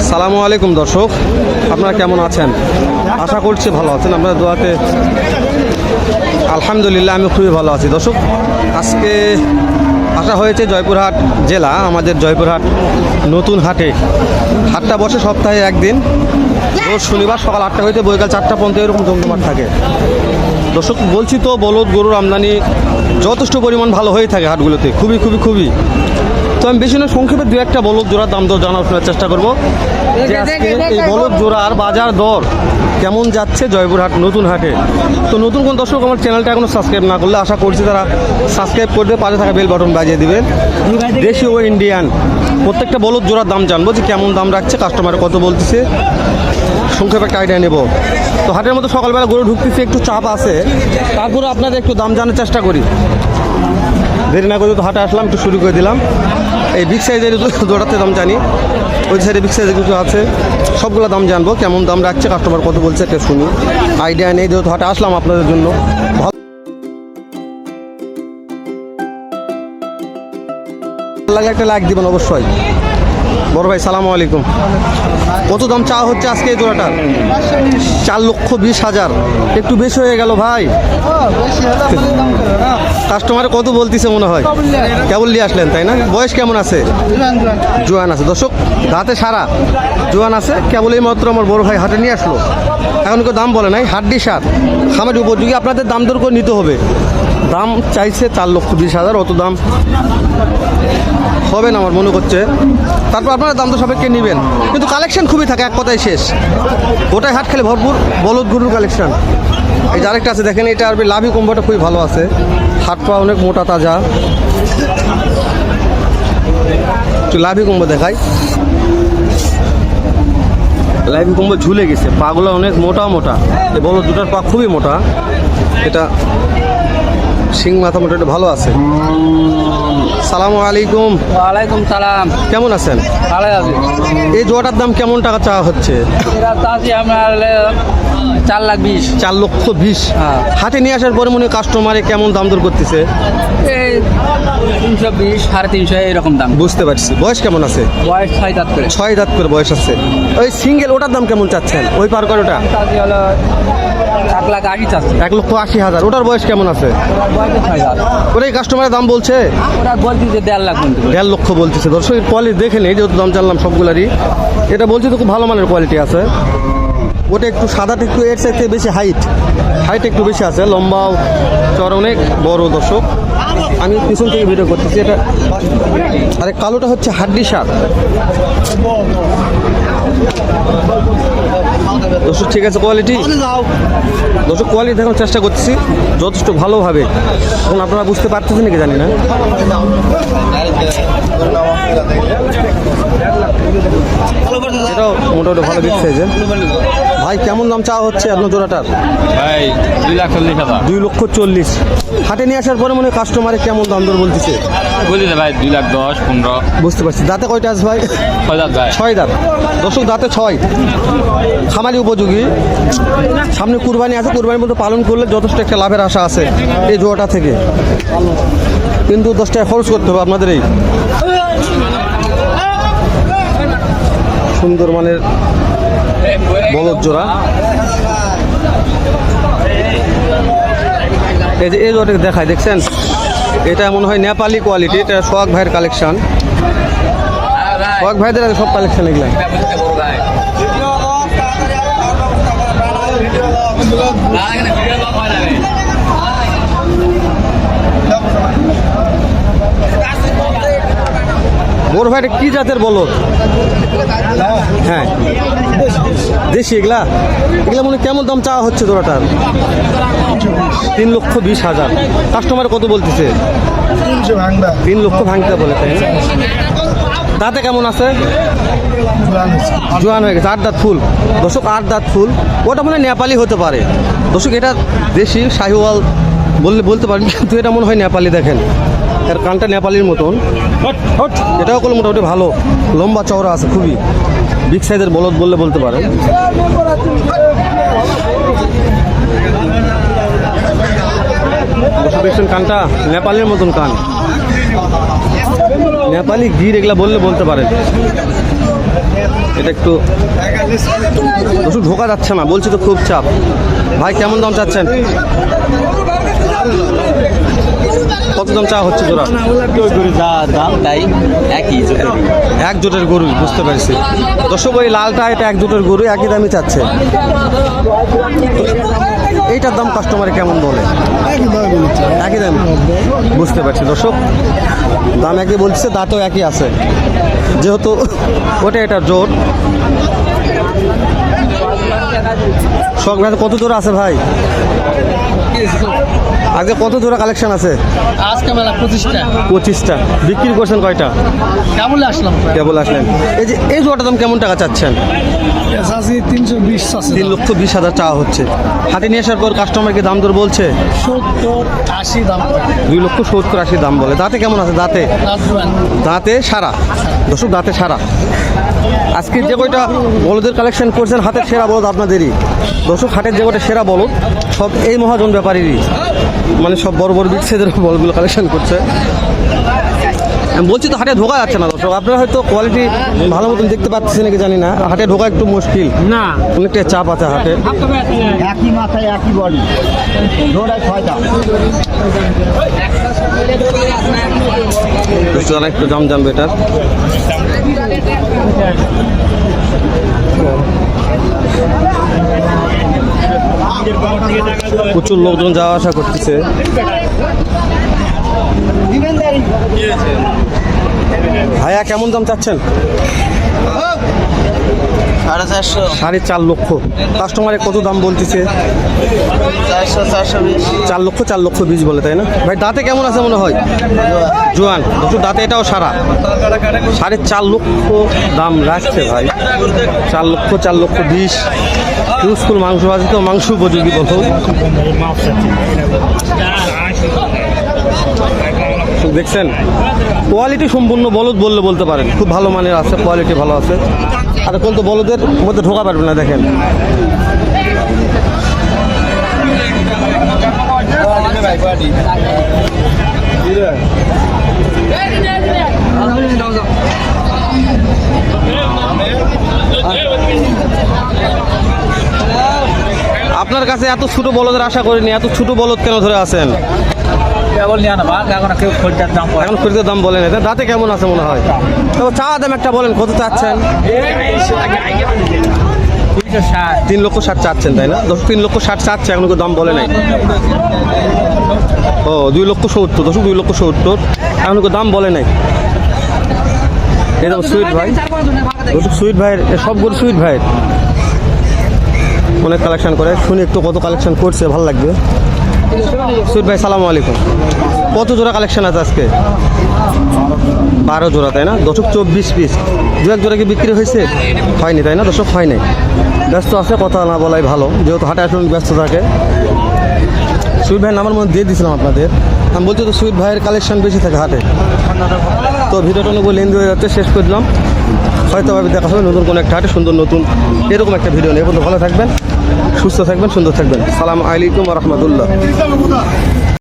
আসসালামু আলাইকুম দর্শক, আপনারা কেমন আছেন? আশা করছি ভালো আছেন। আপনাদের দোয়াতে আলহামদুলিল্লাহ আমি খুবই ভালো আছি। দর্শক, আজকে আসা হয়েছে জয়পুরহাট জেলা, আমাদের জয়পুরহাট নতুন হাটে। হাটটা বসে সপ্তাহে একদিন, রোজ শনিবার সকাল 8টা হইতে বৈকাল 4টা পর্যন্ত এরকম জমজমাট থাকে। দর্শক বলছি তো, বলদ গরুর আমদানি যথেষ্ট পরিমাণ ভালো হয়ে থাকে হাটগুলোতে, খুবই। তো আমি বেশি না, সংক্ষেপে দু একটা বলদ জোড়ার দাম দর জানার চেষ্টা করবো যে আজকে এই বলদ জোড়ার বাজার দর কেমন যাচ্ছে জয়পুরহাট নতুন হাটে। তো নতুন কোন দর্শক আমার চ্যানেলটা এখনো সাবস্ক্রাইব না করলে আশা করছি তারা সাবস্ক্রাইব করবে, পাশে থাকা বেল বাটন বাজিয়ে দিবেন। দেশি ও ইন্ডিয়ান প্রত্যেকটা বলদ জোড়ার দাম জানবো যে কেমন দাম রাখছে, কাস্টমার কত বলতেছে, সংক্ষেপে একটা আইডিয়া নেব। তো হাটের মধ্যে সকালবেলা গরু ঢুকতেছে, একটু চাপ আছে, তারপরে আপনাদের একটু দাম জানার চেষ্টা করি। দেরি না করে তো হাটে আসলাম, একটু শুরু করে দিলাম। এই বিগ সাইজের জোড়াতে দাম জানি, ওই সাইডে বিগ সাইজের কিছু আছে, সবগুলো দাম জানবো, কেমন দাম রাখছে, কাস্টমার কত বলছে একটা শুনি, আইডিয়া নেই। যেহেতু হাটে আসলাম আপনাদের জন্য, ভালো লাগে একটা লাইক দিবেন অবশ্যই। বড় ভাই সালামু আলাইকুম, কত দাম চাওয়া হচ্ছে আজকে এই জোড়াটার? 4,20,000, একটু বেশি হয়ে গেল ভাই। কাস্টমারে কত বলতেছে মনে হয়? কেবল নিয়ে আসলেন তাই না? বয়স কেমন আছে? জোয়ান আছে। দর্শক দাঁতে সারা জোয়ান আছে, কেবল এই মাত্র আমার বড় ভাই হাটে নিয়ে আসলো, এখন কেউ দাম বলে নাই। হাড্ডি সার খামারি উপযোগী, আপনাদের দাম দর করে নিতে হবে। দাম চাইছে 4,20,000, অত দাম হবে না আমার মনে করছে। তারপর আপনারা দাম তো সাপেক্ষে নেবেন, কিন্তু কালেকশন খুবই থাকে, এক কথায় শেষ। ওটাই হাট খেলে ভরপুর বলদ গরুর কালেকশন। এই যে আরেকটা আছে দেখেন, এটা আরবি লাভি কুম্ভটা খুবই ভালো আছে, হাত পা অনেক মোটা তাজা। একটু লাভি কুম্ভ দেখাই, লাভি কুম্ভ ঝুলে গেছে, পাগুলো অনেক মোটা। এই বলদ দুটার পা খুবই মোটা, এটা সিং মাথা মোটা, ভালো আছে। সালামু আলাইকুম। ওয়ালাইকুম সালাম। কেমন আছেন? ভালো আছি। এই জোয়াটার দাম কেমন টাকা চাওয়া হচ্ছে? এটা চাচ্ছি আমার 4,20,000। 4,20,000। হ্যাঁ। হাটে নিয়ে আসার পরে মনে হয় কাস্টমারে কেমন দাম দর করতেছে? এই 320, 350 এরকম দাম। বুঝতে পারছি। বয়স কেমন আছে? বয়স 6 দাঁত করে। 6 দাঁত করে বয়স আছে। ওই সিঙ্গেল ওটার দাম কেমন চাচ্ছেন? ওই পার করে ওটা চাচ্ছি হলো 1,80,000 চাচ্ছি। 1,80,000। ওটার বয়স কেমন আছে? বয়স 6 দাঁত। ওটাই কাস্টমারের দাম বলছে ওরা বলছি যে 1.5 লাখ কিন্তু। 1.5 লক্ষ বলতেছে। দর্শক কোয়ালিটি দেখে নেই, যেহেতু দাম জানলাম সবগুলারই। এটা বলছি তো খুব ভালো মানের কোয়ালিটি আছে। ওটা একটু সাদাটা একটু এর সাথে বেশি হাইট একটু বেশি আছে, লম্বাও চড় অনেক বড়। দর্শক আমি পিছন থেকে ভিডিও করতেছি। এটা আরে কালোটা হচ্ছে হাড্ডি সার। দর্শক ঠিক আছে, কোয়ালিটি দর্শক কোয়ালিটি দেখানোর চেষ্টা করতেছি যথেষ্ট ভালোভাবে। এখন আপনারা বুঝতে পারতেছেন নাকি জানি না। এটাও মোটামুটি ভালো বিগ সাইজের। ভাই কেমন দাম চাওয়া হচ্ছে আপনার জোড়াটার? ভাই 2,40,000 2,40,000। হাটে নিয়ে আসার পরে মনে হয় কাস্টমারে কেমন দাম দর বলতেছে? বুঝলি ভাই 2,10,000, 15। বুঝতে পারছি। দাঁতে কয়টা আছে ভাই? 6 দাঁত ভাই। 6 দাঁত। দর্শক দাঁতে 6, খামারি উপযোগী। সামনে কুরবানি আছে, কুরবানির মধ্যে পালন করলে যথেষ্ট একটা লাভের আশা আছে এই জোড়াটা থেকে, কিন্তু 10 টাকা খরচ করতে হবে আপনাদের। এই সুন্দর মানের বলদ জোড়া। এই যে এই জোড়াটাকে দেখায়, দেখছেন? এটা মনে হয় নেপালি কোয়ালিটি। এটা সোহাগ ভাইয়ের কালেকশন। সোহাগ ভাইদের আছে সব কালেকশন এগুলা। বড় ভাইটা কি জাতের বলদ? হ্যাঁ দেশি। এগুলা মনে কেমন দাম চাওয়া হচ্ছে জোড়াটার? 3,20,000। কাস্টমার কত বলতেছে? 3 লক্ষ ভাঙতে বলে, তাই না? দাঁতে কেমন আছে? জোয়ান হয়ে গেছে, 8 দাঁত ফুল। দর্শক 8 দাঁত ফুল। ওটা মনে হয় নেপালি হতে পারে। দর্শক এটা দেশি শাহিওয়াল বলতে পারেন, কিন্তু এটা মনে হয় নেপালি। দেখেন এর কানটা নেপালির মতন। এটাও করলে মোটামুটি ভালো, লম্বা চওড়া আছে, খুবই বিগ সাইজের বলদ বলতে পারেন। দেখছেন কানটা নেপালের মতন কান, নেপালি গির এগুলা বলতে পারেন। এটা একটু ওষুধ ঢোকা যাচ্ছে না, বলছি তো খুব চাপ। ভাই কেমন দাম চাচ্ছেন? কত দাম চা হচ্ছে জোড়া? যা দাম তাই একই এক জোটের গরু, বুঝতে পারছি। দর্শক ওই লালটা এটা এক জোটের গরু, একই দামই চাচ্ছে। এইটার দাম কাস্টমারে কেমন বলে? একই দাম, বুঝতে পারছি দর্শক। দাম একই বলছে, দাঁতও একই আছে, যেহেতু ওটা এটা জোট। শখ ভাই কত জোড়া আছে ভাই? আগে কত জোড়া কালেকশন আছে? আজকে মেলা 25টা। 25টা। বিক্রি করছেন কয়টা? কেমন আসলাম? কেবল আসলেন। এই যে এই জোড়াটার দাম কেমন টাকা চাচ্ছেন? 320 আছে। 3,20,000 চাওয়া হচ্ছে। হাটে নিয়ে আসার পর কাস্টমারকে দাম দর বলছে 70-80 দাম। 2,70,80 দাম বলে। দাঁতে কেমন আছে? দাঁতে সারা দর্শক, দাঁতে সারা। আজকে যে কয়টা বলদের কালেকশন করছেন, হাতের সেরা বলদ আপনাদেরই দর্শক। হাটের যে কয়টা সেরা বলদ সব এই মহাজন ব্যাপারীরই, মানে সব বড় বড় বিগ সাইজের বলগুলো কালেকশন করছে। আমি বলছি তো হাটে ঢোকা যাচ্ছে না দর্শক। আপনারা হয়তো কোয়ালিটি ভালো মতন দেখতে পাচ্ছেন নাকি জানি না, হাটে ঢোকা একটু মুশকিল, না অনেকটা চাপ আছে হাটে। একই মাথায় একই বডি, জোড়ায় 6টা। একটু দাম জানবে এটার। প্রচুর লোকজন যাওয়া আসা করতেছে। ভাইয়া কেমন দাম চাচ্ছেন? 4.5 লক্ষ। কাস্টমারে কত দাম বলতেছে? 4,20,000 বলে, তাই না ভাই? দাঁতে কেমন আছে মনে হয়? জোয়ান দুটো দাঁতে, এটাও সারা। 4.5 লক্ষ দাম রাখছে ভাই। 4,20,000। ইউজফুল মাংস আছে তো, মাংস উপযোগী বলতো। দেখছেন কোয়ালিটি সম্পূর্ণ বলদ বললে বলতে পারেন, খুব ভালো মানের আছে, কোয়ালিটি ভালো আছে। আর কোন তো বলদের মধ্যে ঢোকা পারবে না, দেখেন। আপনার কাছে এত ছোট বলদের আশা করিনি। এত ছোট বলদ কেন ধরে আছেন? কেবল নিয়ে আনা এখন কেউ খরিদ্দার দাম এখন খরিদের দাম বলেন। এটা দাঁতে কেমন আছে মনে হয়? তো চা দাম একটা বলেন, কত চাচ্ছেন? 3,60,000 চাচ্ছেন, তাই না? 3,60,000 চাচ্ছে, এখন দাম বলে নাই। ও 2,70,000 দর্শক, 2,70,000 এখন দাম বলে নাই। এই দাম সুইট ভাই দর্শক, সুইট ভাইয়ের সবগুলো সুইট ভাইয়ের অনেক কালেকশন করে। শুনি একটু কত কালেকশন করছে, ভালো লাগবে। সুইট ভাই সালামু আলাইকুম। কত জোড়া কালেকশন আছে আজকে? 12 জোড়া, তাই না দর্শক? 24 পিস। 2-1 জোড়া কি বিক্রি হয়েছে? হয়নি, তাই না দর্শক? হয় নাই। ব্যস্ত আছে, কথা না বলাই ভালো, যেহেতু হাটে আসলে ব্যস্ত থাকে। সুইট ভাইয়ের নাম্বার মধ্যে দিয়ে দিয়েছিলাম আপনাদের। আমি বলছি তো সুইট ভাইয়ের কালেকশন বেশি থাকে হাটে। তো ভিডিওটা অনেক লেন্দি হয়ে যাচ্ছে, শেষ করে দিলাম। হয়তো ভাবে দেখা হবে নতুন কোনো একটা হাটে, সুন্দর নতুন এরকম একটা ভিডিও নিয়ে। ভালো থাকবেন, সুস্থ থাকবেন, সুন্দর থাকবেন। সালাম আলাইকুম ওয়া রাহমাতুল্লাহ।